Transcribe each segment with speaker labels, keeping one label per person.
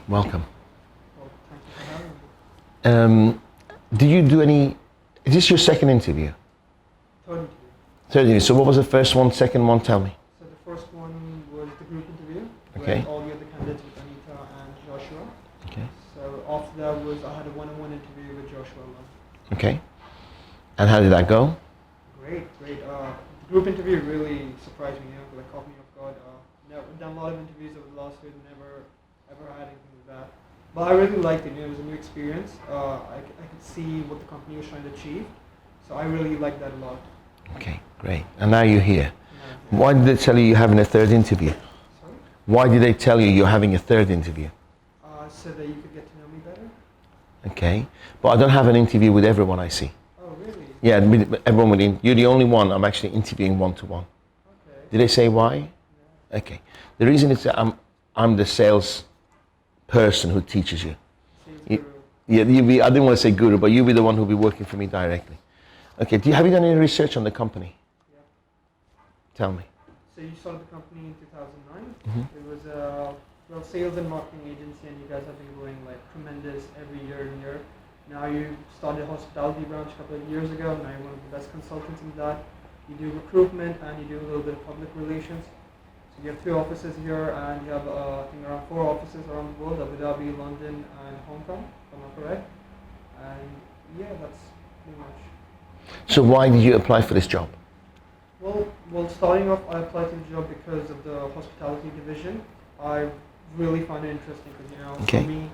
Speaker 1: Welcome.
Speaker 2: Well, thank you for having me.
Speaker 1: Did you do any, is this your second interview?
Speaker 2: Third interview.
Speaker 1: Third interview. So what was the first one, second one? Tell me.
Speaker 2: So the first one was the group interview
Speaker 1: Okay.
Speaker 2: with all the other candidates with Anita and Joshua.
Speaker 1: Okay.
Speaker 2: So after that was I had a one-on-one interview with Joshua alone.
Speaker 1: Okay. And how did that go?
Speaker 2: Great. The group interview really surprised me, like caught me off guard. Never done a lot of interviews over the last year, never ever had anything like that. But I really liked it. It was a new experience. I could see what the company was trying to achieve. So I really liked that a lot.
Speaker 1: Okay, great. And now you're here.
Speaker 2: Yeah.
Speaker 1: Why did they tell you you're having a third interview?
Speaker 2: Sorry?
Speaker 1: Why did they tell you you're having a third interview?
Speaker 2: So that you could get to know me better.
Speaker 1: Okay. But I don't have an interview with everyone I see.
Speaker 2: Oh, really?
Speaker 1: Yeah, everyone within. You're the only one I'm actually interviewing one-to-one.
Speaker 2: Okay.
Speaker 1: Did they say why?
Speaker 2: Yeah.
Speaker 1: Okay. The reason is that I'm the sales person who teaches you.
Speaker 2: Sales
Speaker 1: You-
Speaker 2: guru.
Speaker 1: Yeah, I didn't want to say guru, but you'll be the one who'll be working for me directly. Okay, have you done any research on the company?
Speaker 2: Yeah.
Speaker 1: Tell me.
Speaker 2: So you started the company in 2009.
Speaker 1: Mhm.
Speaker 2: It was a sales and marketing agency, and you guys have been growing like tremendous every year and year. Now you started a hospitality branch a couple of years ago. Now you're one of the best consultants in that. You do recruitment and you do a little bit of public relations. So you have 2 offices here, and you have I think around 4 offices around the world: Abu Dhabi, London, and Hong Kong. If I'm not correct. And yeah, that's pretty much.
Speaker 1: So why did you apply for this job?
Speaker 2: Well, starting off, I applied to the job because of the hospitality division. I really find it interesting because,
Speaker 1: Okay.
Speaker 2: for me,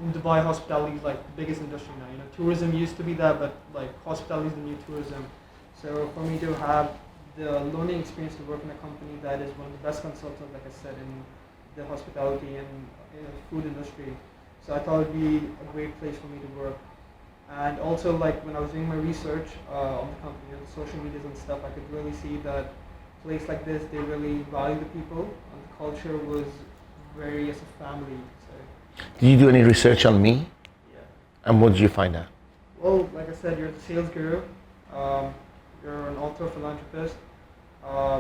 Speaker 2: in Dubai, hospitality is like the biggest industry now. Tourism used to be that, but like hospitality is the new tourism. So for me to have the learning experience to work in a company that is one of the best consultants, like I said, in the hospitality and food industry, so I thought it would be a great place for me to work. And also, like when I was doing my research on the company, on the social medias and stuff, I could really see that a place like this, they really value the people, and the culture was very as a family. So
Speaker 1: Did you do any research on me?
Speaker 2: yeah.
Speaker 1: And what did you find out?
Speaker 2: Well, like I said, you're the sales guru. You're an author, philanthropist.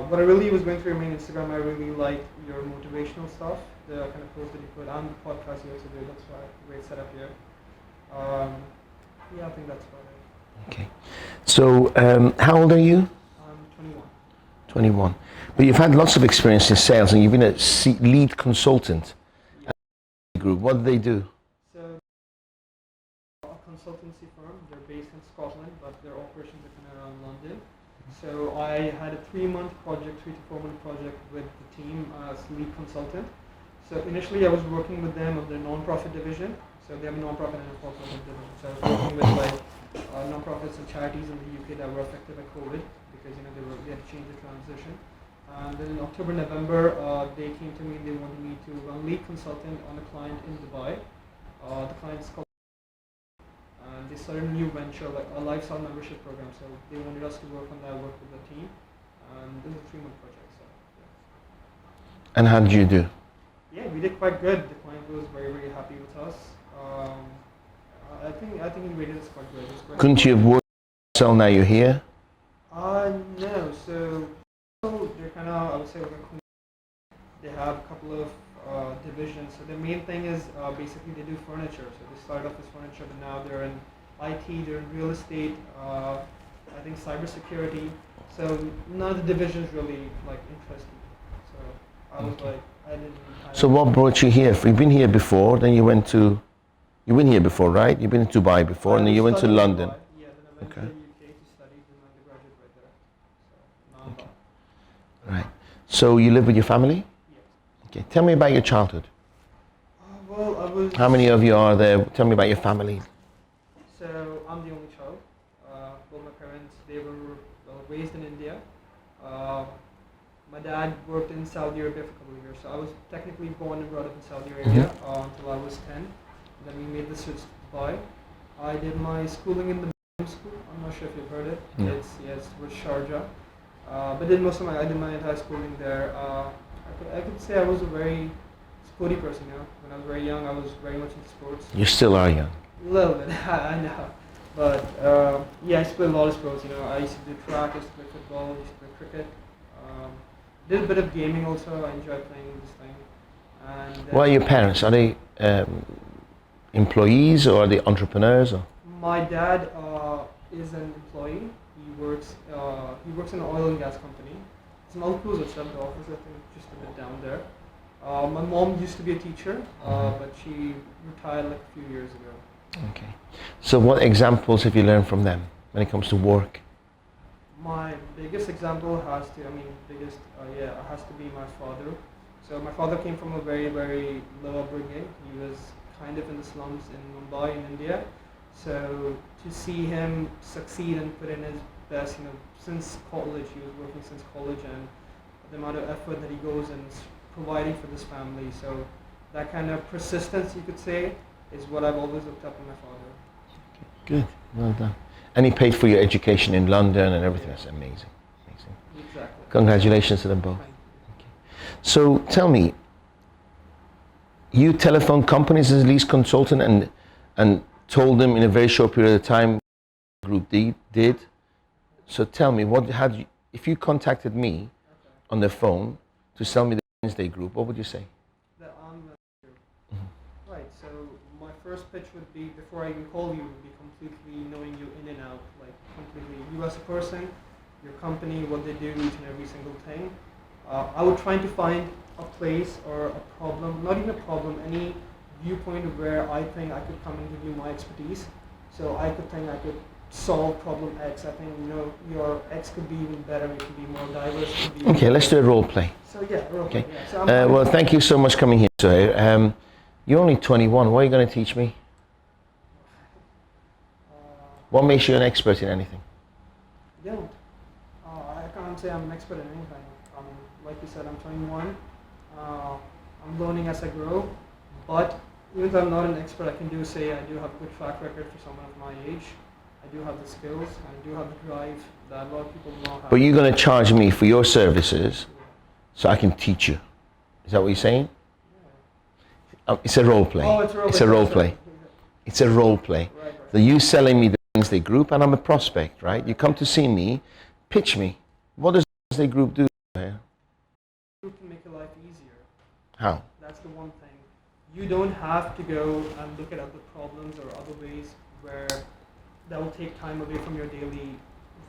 Speaker 2: What I really was going through your main Instagram, I really liked your motivational stuff, the kind of posts that you put, and the podcast you also do. That's why great setup here. Yeah, I think that's about it.
Speaker 1: Okay. So how old are you?
Speaker 2: I'm 21.
Speaker 1: 21. But you've had lots of experience in sales and you've been a lead consultant
Speaker 2: Yeah.
Speaker 1: at the group. What do they do?
Speaker 2: So, a consultancy firm. They're based in Scotland, but their operations are kind of around London. So I had a 3-month project, 3 to 4-month project with the team as lead consultant. So initially I was working with them on their non-profit division. So they have a non-profit and a for-profit division. So I was working with like non-profits and charities in the UK that were affected by COVID because they had to change the transition. And then in October, November, they came to me and they wanted me to run lead consultant on a client in Dubai. The client's called, and they started a new venture, like a lifestyle membership program. So they wanted us to work on that, work with the team. And this is a 3-month project. So yeah.
Speaker 1: And how did you do?
Speaker 2: Yeah, we did quite good. The client was very, very happy with us. I think he rated us quite good. It was quite
Speaker 1: Couldn't you have worked so now you're here?
Speaker 2: No. So they're kind of, I would say, like they have a couple of divisions. So the main thing is basically they do furniture. So they started off as furniture, but now they're in IT, they're in real estate, I think cybersecurity. So none of the divisions really like interest me. So I was like, I didn't.
Speaker 1: So what brought you here? You've been here before, then you've been here before, right? You've been to Dubai before, and then you went to
Speaker 2: studied in
Speaker 1: London.
Speaker 2: Dubai. Yeah, then I went
Speaker 1: Okay.
Speaker 2: to the UK to study for my undergraduate right there. So now I'm back.
Speaker 1: Right. So you live with your family?
Speaker 2: Yeah.
Speaker 1: Okay. Tell me about your childhood.
Speaker 2: Well, I was.
Speaker 1: How many of you are there? Tell me about your family.
Speaker 2: So I'm the only child. Both my parents, they were raised in India. My dad worked in Saudi Arabia for a couple of years. So I was technically born and brought up in Saudi Arabia until I was 10. Then we made the switch to Dubai. I did my schooling in the school. I'm not sure if you've heard it.
Speaker 1: No.
Speaker 2: It's with Sharjah. But then I did my entire schooling there. I could say I was a very sporty person. When I was very young, I was very much into sports.
Speaker 1: You still are young.
Speaker 2: A little bit, I know. But yeah, I played a lot of sports. I used to do track, I used to play football, I used to play cricket. Did a bit of gaming also. I enjoy playing this thing. And
Speaker 1: What are your parents? Are they employees, or are they entrepreneurs? Or?
Speaker 2: My dad is an employee. He works in an oil and gas company. It's an Al Quds itself, the office, I think, just a bit down there. My mom used to be a teacher, but she retired like a few years ago.
Speaker 1: Okay. So what examples have you learned from them when it comes to work?
Speaker 2: My biggest example has to be my father. So my father came from a very, very low upbringing. He was kind of in the slums in Mumbai in India. So to see him succeed and put in his best, since college, he was working since college, and the amount of effort that he goes and providing for this family. So that kind of persistence, you could say, is what I've always looked up in my father.
Speaker 1: Good, well done. And he paid for your education in London and everything. That's amazing.
Speaker 2: Exactly.
Speaker 1: Congratulations to them both. Okay. So tell me, you telephoned companies as a lease consultant and told them in a very short period of time Group D did. So tell me, if you contacted me on the phone to sell me the Wednesday Group, what would you say?
Speaker 2: The Group. Right. So my first pitch would be, before I even call you, would be completely knowing you in and out, like completely you as a person, your company, what they do, each and every single thing. I would try to find a place or a problem, not even a problem, any viewpoint where I think I could come and give you my expertise. So I could solve problem X. I think your X could be even better. It could be more diverse.
Speaker 1: Okay, let's do a role play.
Speaker 2: So yeah, role
Speaker 1: okay.
Speaker 2: play. Yeah. So
Speaker 1: well, thank you so much for coming here, Suhair. You're only 21. What are you going to teach me? What makes you an expert in anything?
Speaker 2: I can't say I'm an expert in anything. Like you said, I'm 21. I'm learning as I grow. But even though I'm not an expert, I can say I do have a good track record for someone of my age. I do have the skills, and I do have the drive that a lot of people don't have.
Speaker 1: But you're going to charge me for your services so I can teach you. Is that what you're saying? Yeah. It's a role play.
Speaker 2: Oh, it's a role play.
Speaker 1: It's a role play.
Speaker 2: Right.
Speaker 1: So you selling me the Wednesday Group, and I'm a prospect, right? You come to see me, pitch me. What does the Wednesday Group do?
Speaker 2: Group can make your life easier.
Speaker 1: How?
Speaker 2: That's the one thing. You don't have to go and look at other problems or other ways where that will take time away from your daily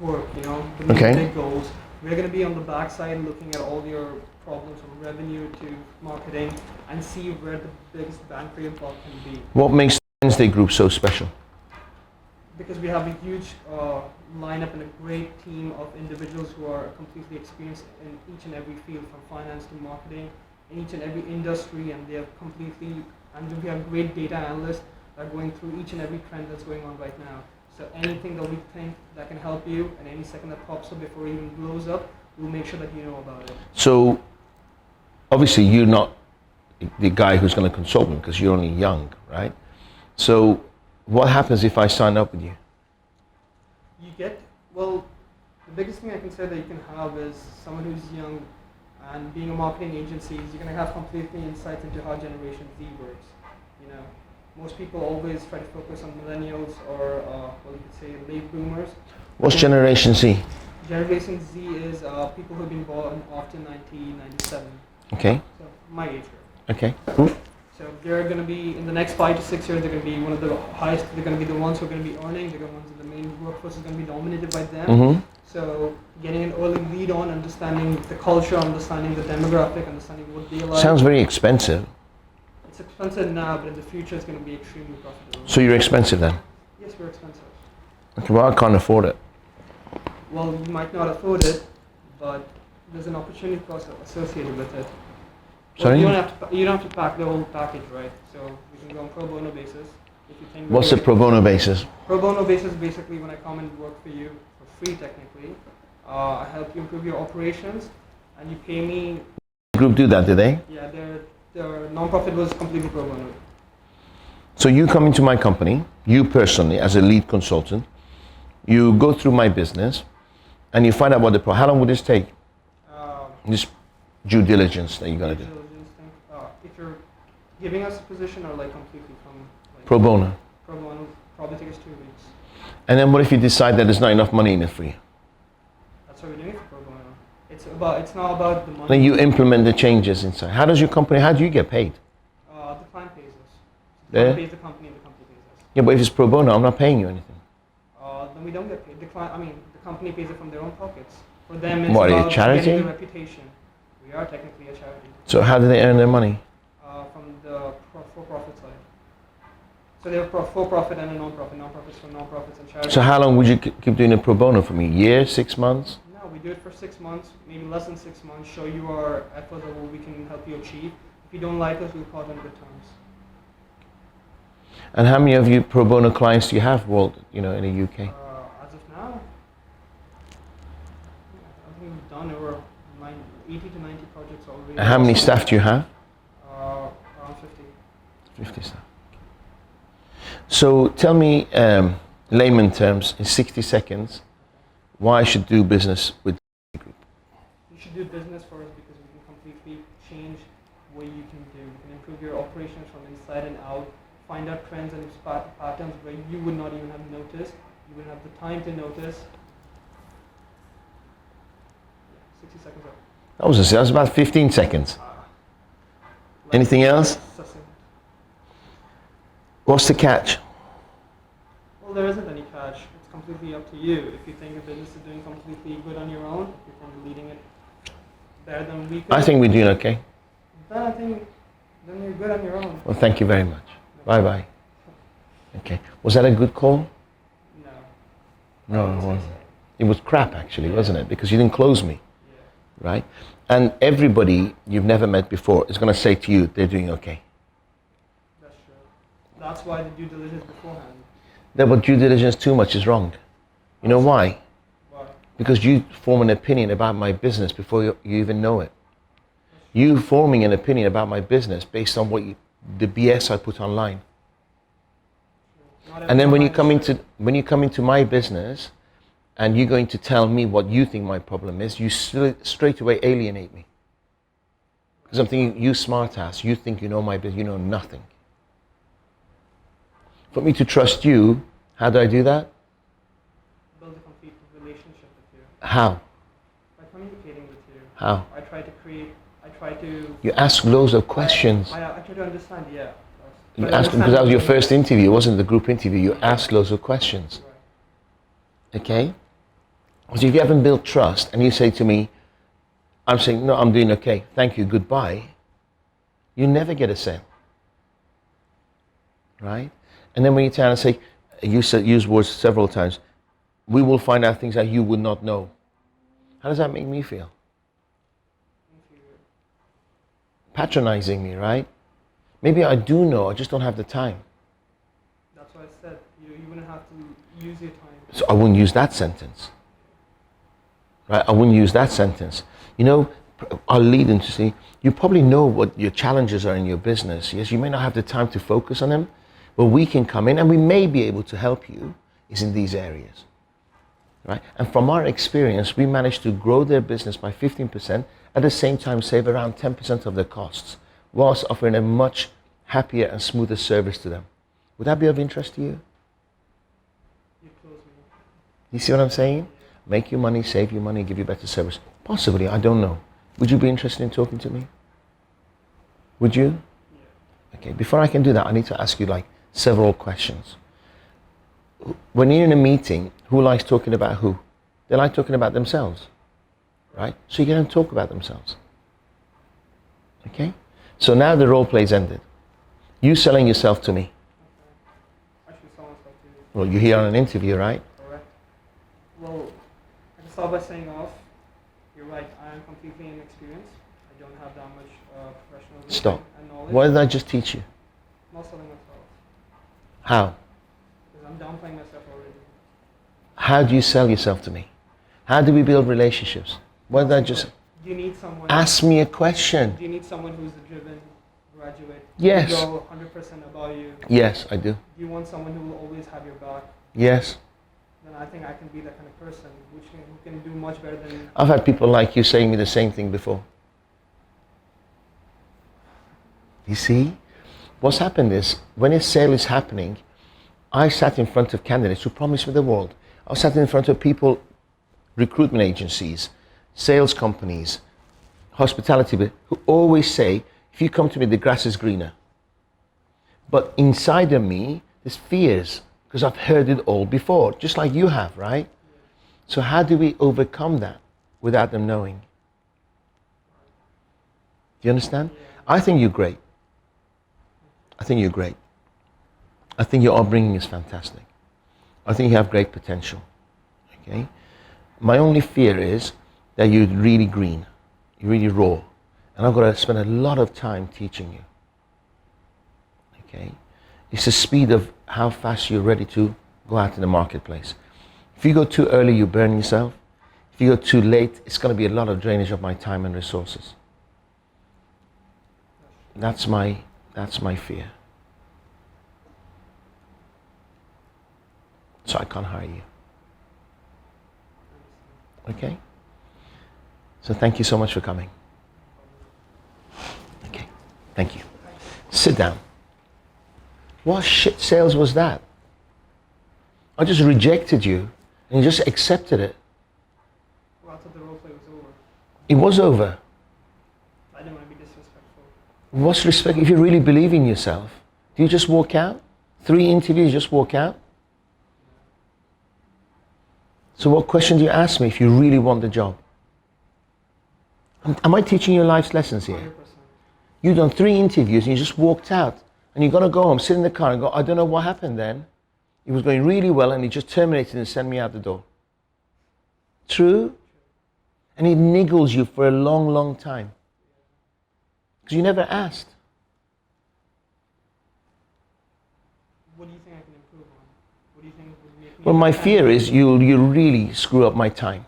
Speaker 2: work, the big goals. We're going to be on the backside looking at all your problems from revenue to marketing and see where the biggest bang for your buck can be.
Speaker 1: What makes the Wednesday Group so special?
Speaker 2: Because we have a huge lineup and a great team of individuals who are completely experienced in each and every field, from finance to marketing, in each and every industry, and we have great data analysts that are going through each and every trend that's going on right now. So anything that we think that can help you, and any second that pops up before it even blows up, we'll make sure that you know about it.
Speaker 1: So obviously you're not the guy who's going to consult me because you're only young, right? So what happens if I sign up with you?
Speaker 2: The biggest thing I can say that you can have is someone who's young, and being a marketing agency, you're going to have completely insights into how Generation Z works. Most people always try to focus on millennials or, you could say, late boomers.
Speaker 1: What's Generation Z?
Speaker 2: Generation Z is people who've been born after 1997.
Speaker 1: Okay.
Speaker 2: So my age group.
Speaker 1: Okay.
Speaker 2: So they're going to be, in the next 5 to 6 years, they're going to be one of the highest, they're going to be the ones who are going to be earning, they're going to be ones that the main workforce is going to be dominated by them.
Speaker 1: Mm-hmm.
Speaker 2: So getting an early lead on, understanding the culture, understanding the demographic, understanding what they like.
Speaker 1: Sounds very expensive.
Speaker 2: It's expensive now, but in the future it's going to be extremely profitable.
Speaker 1: So you're expensive then?
Speaker 2: Yes, we're expensive.
Speaker 1: Okay, well I can't afford it.
Speaker 2: Well, you might not afford it, but there's an opportunity cost associated with it.
Speaker 1: Sorry?
Speaker 2: Well, you don't have to pack the whole package, right? So we can go on pro bono basis. If you think
Speaker 1: What's the pro bono basis?
Speaker 2: Pro bono basis basically when I come and work for you for free technically. I help you improve your operations, and you pay me.
Speaker 1: Group do that, do they?
Speaker 2: Yeah, their non-profit was completely pro bono.
Speaker 1: So you come into my company, you personally as a lead consultant, you go through my business, and you find out what how long would this take? This due diligence that you're gonna do.
Speaker 2: If you're giving us a position or like completely from
Speaker 1: pro bono.
Speaker 2: Pro bono probably take us 2 weeks.
Speaker 1: And then what if you decide that there's not enough money in it for you?
Speaker 2: That's what we're doing for pro bono. It's not about the money.
Speaker 1: Then you implement the changes inside. How do you get paid?
Speaker 2: The client pays us.
Speaker 1: Yeah?
Speaker 2: pays the company and the company pays us.
Speaker 1: Yeah, but if it's pro bono, I'm not paying you anything.
Speaker 2: Then we don't get paid. The company pays it from their own pockets. For them, it's
Speaker 1: What, a
Speaker 2: about
Speaker 1: charity?
Speaker 2: getting the reputation. We are technically a charity.
Speaker 1: So how do they earn their money?
Speaker 2: From the for-profit side. So they're for-profit and a non-profit. Non-profits for non-profits and charities.
Speaker 1: So how long would you keep doing a pro bono for me? A year, 6 months?
Speaker 2: No, we do it for 6 months, maybe less than 6 months. Show you our effort of what we can help you achieve. If you don't like us, we'll part on good terms.
Speaker 1: And how many of you pro bono clients do you have, in the UK?
Speaker 2: As of now, I think we've done over 80 to 90 projects already.
Speaker 1: And how many staff do you have?
Speaker 2: Around 50.
Speaker 1: 50 staff. So tell me, layman terms, in 60 seconds, why I should do business with the group.
Speaker 2: You should do business for us because we can completely change what you can do. We can improve your operations from inside and out, find out trends and patterns where you would not even have noticed. You wouldn't have the time to notice. 60 seconds up.
Speaker 1: That was about 15 seconds. Anything else?
Speaker 2: Succinct.
Speaker 1: What's the catch?
Speaker 2: Well, there isn't any catch. It's completely up to you. If you think the business is doing completely good on your own, if you think leading it better than we could,
Speaker 1: I think we're doing okay.
Speaker 2: then you're good on your own.
Speaker 1: Well, thank you very much. Bye-bye. Okay. Was that a good call?
Speaker 2: No.
Speaker 1: No, it wasn't. It was crap, actually, wasn't it? Because you didn't close me, right? And everybody you've never met before is going to say to you, they're doing okay.
Speaker 2: That's true. That's why the due diligence beforehand.
Speaker 1: But due diligence too much is wrong. You know why?
Speaker 2: Why?
Speaker 1: Because you form an opinion about my business before you even know it. You forming an opinion about my business based on the BS I put online. And then when you come into my business and you're going to tell me what you think my problem is, you straight away alienate me. Because I'm thinking, you smart ass, you think you know my business, you know nothing. For me to trust you, how do I do that?
Speaker 2: Build a complete relationship with you.
Speaker 1: How?
Speaker 2: By communicating with you.
Speaker 1: How?
Speaker 2: I try to...
Speaker 1: You ask loads of questions.
Speaker 2: I try to understand, yeah.
Speaker 1: You asked, because that was your first interview, it wasn't the group interview, you asked loads of questions.
Speaker 2: Right.
Speaker 1: Okay? So if you haven't built trust and you say to me, I'm saying, no, I'm doing okay, thank you, goodbye, you never get a sale. Right? And then when you turn and say, use words several times, we will find out things that you would not know. How does that make me feel? Patronizing me, right? Maybe I do know, I just don't have the time.
Speaker 2: That's why I said you wouldn't have to use your time.
Speaker 1: So I wouldn't use that sentence. Right? I wouldn't use that sentence. You know, I'll lead into see, you probably know what your challenges are in your business. Yes, you may not have the time to focus on them, but we can come in and we may be able to help you is in these areas. Right? And from our experience, we managed to grow their business by 15%, at the same time save around 10% of their costs, whilst offering a much happier and smoother service to them. Would that be of interest to you?
Speaker 2: You close me.
Speaker 1: You see what I'm saying? Make you money, save you money, give you better service. Possibly, I don't know. Would you be interested in talking to me? Would you?
Speaker 2: Yeah.
Speaker 1: Okay, before I can do that, I need to ask you several questions. When you're in a meeting, who likes talking about who? They like talking about themselves, right? So you get them to talk about themselves. Okay? So now the role play's ended. You selling yourself to me.
Speaker 2: Okay. Actually, someone's talking to you.
Speaker 1: Well, you're here on an interview, right?
Speaker 2: Correct. Well, I can start by saying off. You're right. I am completely inexperienced. I don't have that much professional
Speaker 1: Stop.
Speaker 2: and knowledge.
Speaker 1: What did I just teach you?
Speaker 2: I'm not selling myself
Speaker 1: How?
Speaker 2: because I'm downplaying myself already.
Speaker 1: How do you sell yourself to me? How do we build relationships? What did I just...
Speaker 2: Do you need someone?
Speaker 1: Ask me a question.
Speaker 2: Do you need someone who's a driven graduate?
Speaker 1: Yes.
Speaker 2: Who go 100% about you?
Speaker 1: Yes, I do.
Speaker 2: Do you want someone who will always have your back?
Speaker 1: Yes.
Speaker 2: Then I think I can be that kind of person, who can do much better than.
Speaker 1: I've had people like you saying me the same thing before. You see? What's happened is, when a sale is happening, I sat in front of candidates who promised me the world. I sat in front of people, recruitment agencies, sales companies, hospitality, who always say, if you come to me, the grass is greener. But inside of me, there's fears because I've heard it all before, just like you have, right? So how do we overcome that without them knowing? Do you understand? I think you're great. I think you're great. I think your upbringing is fantastic. I think you have great potential. Okay? My only fear is that you're really green, you're really raw, and I've got to spend a lot of time teaching you. Okay? It's the speed of how fast you're ready to go out in the marketplace. If you go too early, you burn yourself. If you go too late, it's going to be a lot of drainage of my time and resources. That's my fear. So I can't hire you. Okay? So thank you so much for coming. Okay, thank you. Sit down. What shit sales was that? I just rejected you and you just accepted it.
Speaker 2: Well, I thought the role play was over.
Speaker 1: It was over.
Speaker 2: I didn't want to be disrespectful.
Speaker 1: What's respect? If you really believe in yourself, do you just walk out? 3 interviews, just walk out? So what question do you ask me if you really want the job? Am I teaching you life's lessons here?
Speaker 2: 100%.
Speaker 1: You've done 3 interviews and you just walked out. And you're going to go home, sit in the car and go, I don't know what happened then. It was going really well and he just terminated and sent me out the door. True? And it niggles you for a long, long time. Because you never asked.
Speaker 2: What do you think I can improve on? What do you think would make me...
Speaker 1: Well, my fear is you'll really screw up my time.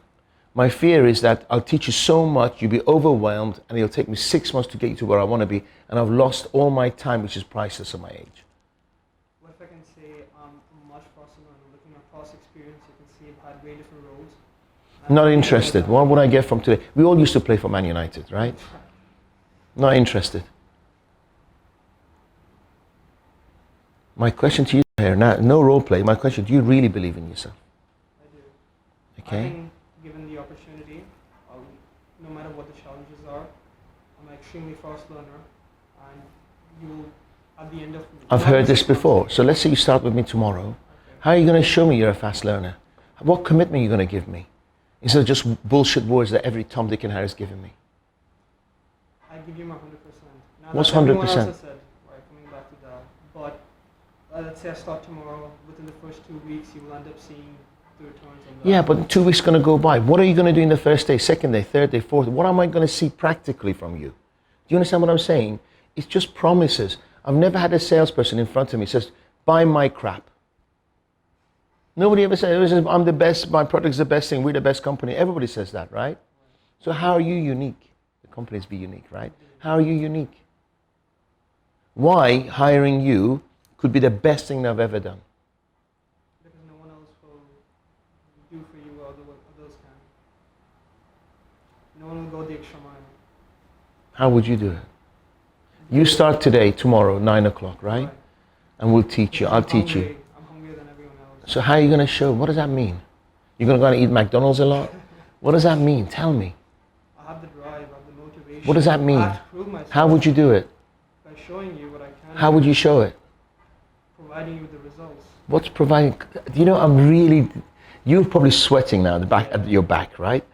Speaker 1: My fear is that I'll teach you so much, you'll be overwhelmed, and it'll take me 6 months to get you to where I want to be, and I've lost all my time, which is priceless at my age.
Speaker 2: What if I can say I'm much faster and looking at past experience, you can see I've had way different roles.
Speaker 1: Not interested. What would I get from today? We all used to play for Man United, right? Not interested. My question to you here, now, no role play, my question, do you really believe in yourself?
Speaker 2: I do.
Speaker 1: Okay?
Speaker 2: I think given the opportunity, no matter what the challenges are, I'm an extremely fast learner, and you, at the end of...
Speaker 1: I've heard this before. So let's say you start with me tomorrow.
Speaker 2: Okay.
Speaker 1: How are you going to show me you're a fast learner? What commitment are you going to give me? Instead of just bullshit words that every Tom, Dick and Harry has given me.
Speaker 2: I give you my 100%. Now,
Speaker 1: What's
Speaker 2: that's everyone
Speaker 1: 100%?
Speaker 2: else has said, right, coming back to that. But let's say I start tomorrow, within the first 2 weeks, you will end up seeing the returns on that.
Speaker 1: Yeah, but 2 weeks going to go by. What are you going to do in the first day, second day, third day, fourth day? What am I going to see practically from you? Do you understand what I'm saying? It's just promises. I've never had a salesperson in front of me says, buy my crap. Nobody ever says, I'm the best, my product's the best thing, we're the best company. Everybody says that, right? So how are you unique? The companies be unique, right? How are you unique? Why hiring you could be the best thing I've ever done?
Speaker 2: Because no one else will do for you what others can. No one will go the extra mile.
Speaker 1: How would you do it? You start today, tomorrow, 9 o'clock, right? And we'll teach you, I'll teach you.
Speaker 2: I'm hungrier than everyone else.
Speaker 1: So how are you going to show? What does that mean? You're going to go and eat McDonald's a lot? What does that mean? Tell me.
Speaker 2: I have the drive, I have the motivation.
Speaker 1: What does that mean?
Speaker 2: I have to prove myself.
Speaker 1: How would you do it?
Speaker 2: By showing you what I can.
Speaker 1: How would you show it?
Speaker 2: Providing you with the results.
Speaker 1: What's providing? You know, I'm really, you're probably sweating now at your back, right?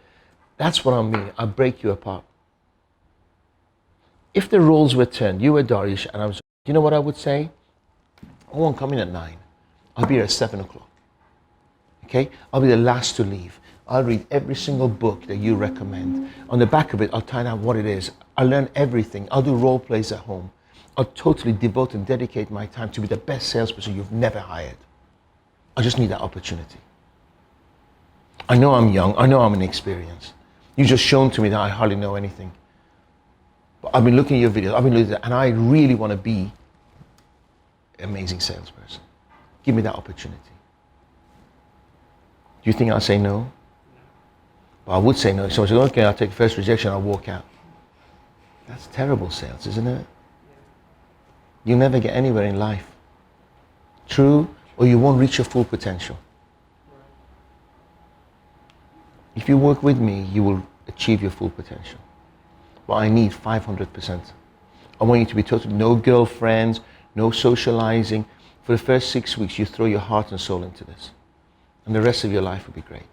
Speaker 1: That's what I mean. I break you apart. If the roles were turned, you were Dariush and I was, you know what I would say? I won't come in at 9. I'll be here at 7 o'clock. Okay? I'll be the last to leave. I'll read every single book that you recommend. On the back of it, I'll find out what it is. I'll learn everything. I'll do role plays at home. I'll totally devote and dedicate my time to be the best salesperson you've never hired. I just need that opportunity. I know I'm young. I know I'm inexperienced. You've just shown to me that I hardly know anything. But I've been looking at your videos. I've been looking at, and I really want to be an amazing salesperson. Give me that opportunity. Do you think I'll say no? Well, I would say no. So I said, okay, I'll take the first rejection, I'll walk out. That's terrible sales, isn't it? You'll never get anywhere in life. True, or you won't reach your full potential. If you work with me, you will achieve your full potential. But I need 500%. I want you to be totally, no girlfriends, no socializing. For the first 6 weeks, you throw your heart and soul into this. And the rest of your life will be great.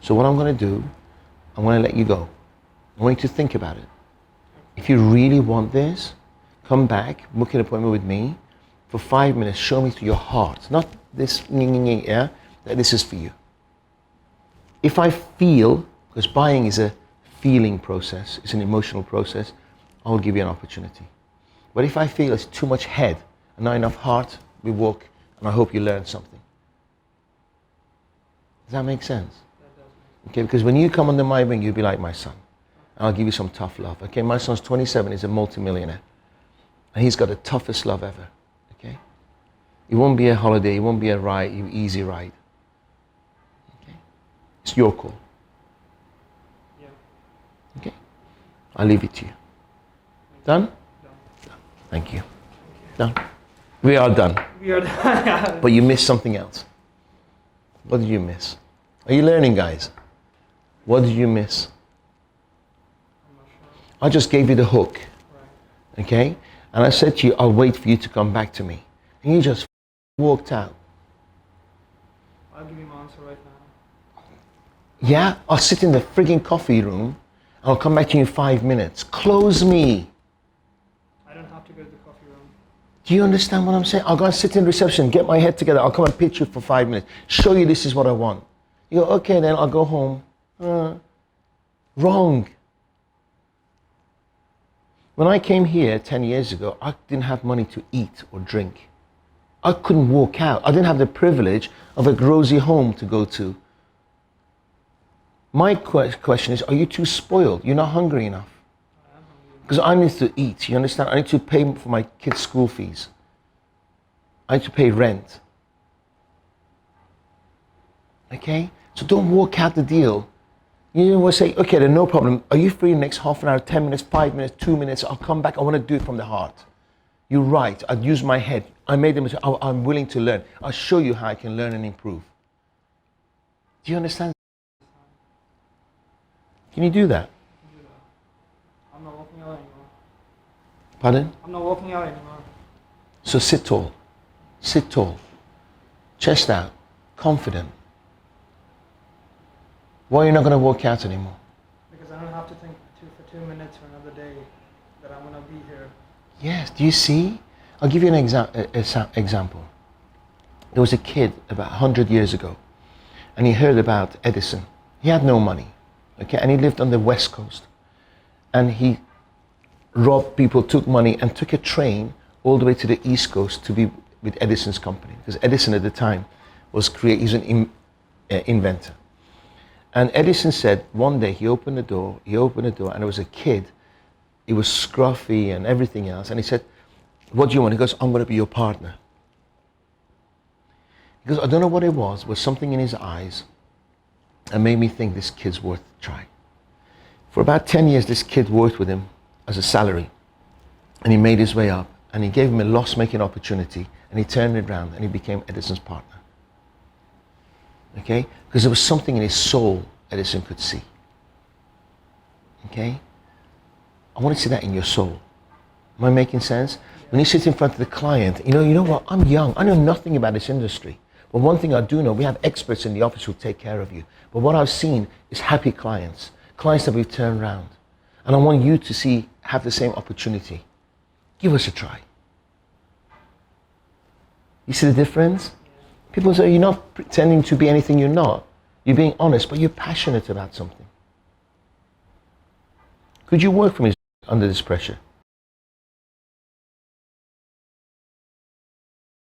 Speaker 1: So what I'm going to do, I'm going to let you go. I want you to think about it. If you really want this, come back, book an appointment with me for 5 minutes. Show me through your heart, not this, yeah, that this is for you. If I feel, because buying is a feeling process, it's an emotional process, I'll give you an opportunity. But if I feel it's too much head and not enough heart, we walk, and I hope you learn something. Does that make sense? Okay, because when you come under my wing, you'll be like my son. And I'll give you some tough love. Okay, my son's 27, he's a multimillionaire. And he's got the toughest love ever. Okay? It won't be a holiday, it won't be a ride, easy ride. Okay? It's your call.
Speaker 2: Yeah.
Speaker 1: Okay? I'll leave it to you. Done?
Speaker 2: Done.
Speaker 1: Thank you. Done. We are done.
Speaker 2: We are done.
Speaker 1: But you missed something else. What did you miss? Are you learning, guys? What did you miss?
Speaker 2: I'm not sure.
Speaker 1: I just gave you the hook,
Speaker 2: Right.
Speaker 1: okay? And I said to you, I'll wait for you to come back to me. And you just walked out.
Speaker 2: I'll give you my answer right now.
Speaker 1: Yeah, I'll sit in the frigging coffee room. I'll come back to you in 5 minutes. Close me.
Speaker 2: I don't have to go to the coffee room.
Speaker 1: Do you understand what I'm saying? I'll go and sit in reception, get my head together. I'll come and pitch you for 5 minutes. Show you this is what I want. You go, okay, then I'll go home. Wrong. When I came here 10 years ago, I didn't have money to eat or drink. I couldn't walk out. I didn't have the privilege of a rosy home to go to. My question is, are you too spoiled? You're not hungry enough.
Speaker 2: I am hungry.
Speaker 1: Because I need to eat, you understand? I need to pay for my kids' school fees. I need to pay rent. Okay? So don't walk out the deal. You will say, okay, then no problem. Are you free next half an hour, 10 minutes, 5 minutes, 2 minutes? I'll come back. I want to do it from the heart. You're right. I'd use my head. I made a mistake. I'm willing to learn. I'll show you how I can learn and improve. Do you understand? Can you do that?
Speaker 2: I'm not walking out anymore.
Speaker 1: Pardon?
Speaker 2: I'm not walking out anymore.
Speaker 1: So sit tall. Sit tall. Chest out. Confident. Why are you not going to walk out anymore?
Speaker 2: Because I don't have to think for 2 minutes or another day that I'm going to be here.
Speaker 1: Yes, do you see? I'll give you an example. There was a kid about 100 years ago, and he heard about Edison. He had no money, okay, and he lived on the West Coast. And he robbed people, took money, and took a train all the way to the East Coast to be with Edison's company. Because Edison at the time he's an inventor. And Edison said one day he opened the door, and there was a kid. He was scruffy and everything else. And he said, what do you want? He goes, I'm going to be your partner. He goes, I don't know what it was something in his eyes that made me think this kid's worth trying. For about 10 years, this kid worked with him as a salary. And he made his way up. And he gave him a loss-making opportunity. And he turned it around and he became Edison's partner. Okay? Because there was something in his soul Edison could see. Okay? I want to see that in your soul. Am I making sense? When you sit in front of the client, you know what? I'm young. I know nothing about this industry. But one thing I do know, we have experts in the office who take care of you. But what I've seen is happy clients. Clients that we've turned around. And I want you to have the same opportunity. Give us a try. You see the difference? People say, you're not pretending to be anything you're not. You're being honest, but you're passionate about something. Could you work for me under this pressure?